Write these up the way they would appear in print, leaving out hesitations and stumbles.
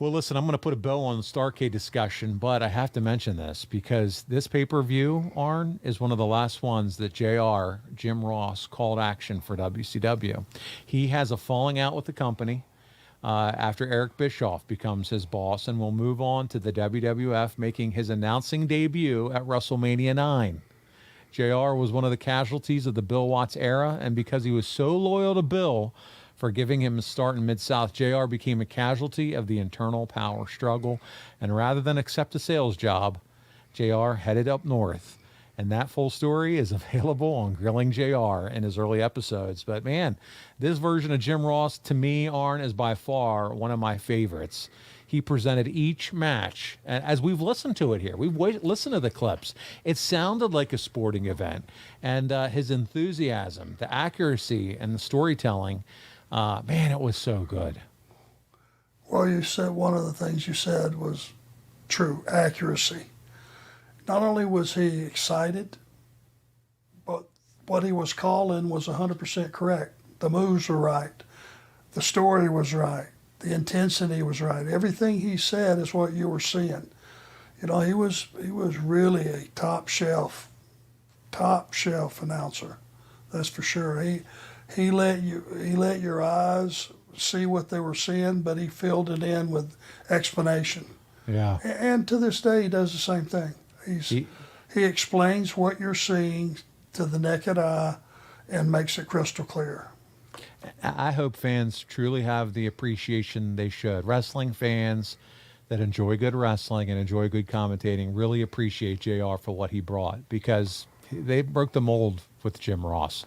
Well, listen, I'm going to put a bow on the Starrcade discussion, but I have to mention this because this pay-per-view, Arn, is one of the last ones that Jim Ross, called action for WCW. He has a falling out with the company after Eric Bischoff becomes his boss and will move on to the WWF, making his announcing debut at WrestleMania 9. JR was one of the casualties of the Bill Watts era, and because he was so loyal to Bill for giving him a start in Mid-South, JR became a casualty of the internal power struggle, and rather than accept a sales job, JR headed up north. And that full story is available on Grilling JR in his early episodes. But man, this version of Jim Ross, to me, Arn, is by far one of my favorites. He presented each match, and as we've listened to it here, we've listened to the clips, it sounded like a sporting event. And his enthusiasm, the accuracy, and the storytelling, man, it was so good. Well, you said one of the things you said was true, accuracy. Not only was he excited, but what he was calling was 100% correct. The moves were right. The story was right. The intensity was right. Everything he said is what you were seeing. You know, he was really a top shelf announcer. That's for sure. He let your eyes see what they were seeing, but he filled it in with explanation. Yeah. And to this day, he does the same thing. He explains what you're seeing to the naked eye and makes it crystal clear. I hope fans truly have the appreciation they should. Wrestling fans that enjoy good wrestling and enjoy good commentating really appreciate JR for what he brought, because they broke the mold with Jim Ross.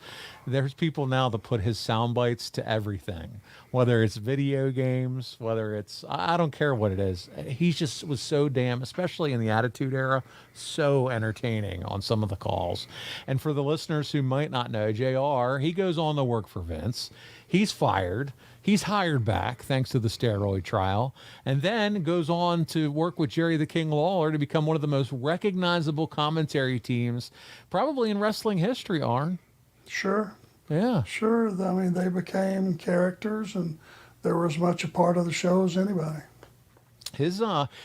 There's people now that put his sound bites to everything, whether it's video games, whether it's, I don't care what it is. He just was so damn, especially in the Attitude Era, so entertaining on some of the calls. And for the listeners who might not know, JR, he goes on to work for Vince. He's fired. He's hired back thanks to the steroid trial, and then goes on to work with Jerry the King Lawler to become one of the most recognizable commentary teams probably in wrestling history, Arn. Sure. Yeah. Sure. I mean, they became characters, and they were as much a part of the show as anybody. His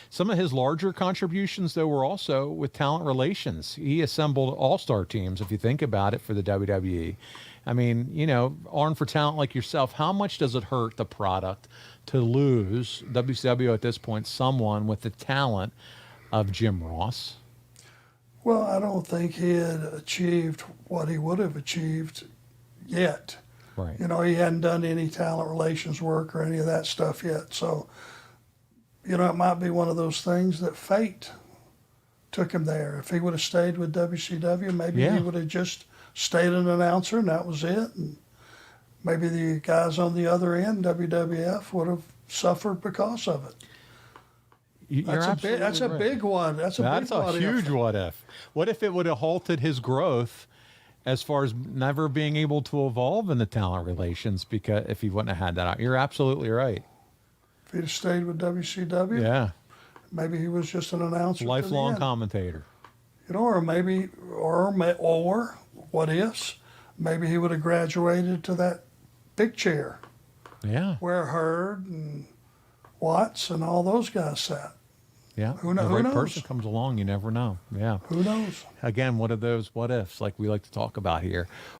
some of his larger contributions, though, were also with talent relations. He assembled all-star teams, if you think about it, for the WWE. I mean, you know, Arn, for talent like yourself, how much does it hurt the product to lose WCW at this point someone with the talent of Jim Ross? Well, I don't think he had achieved what he would have achieved yet. Right. You know, he hadn't done any talent relations work or any of that stuff yet. So, you know, it might be one of those things that fate took him there. If he would have stayed with WCW, maybe he would have just stayed an announcer and that was it. And maybe the guys on the other end, WWF, would have suffered because of it. That's a big one. That's a huge what if. What if it would have halted his growth as far as never being able to evolve in the talent relations, because if he wouldn't have had that out? You're absolutely right. If he'd have stayed with WCW, yeah, maybe he was just an announcer. Lifelong commentator. You know, or what ifs? Maybe he would have graduated to that big chair. Yeah. Where Hurd and Watts and all those guys sat. Yeah. Who knows? The right person comes along, you never know. Yeah. Who knows? Again, one of those what ifs like we like to talk about here.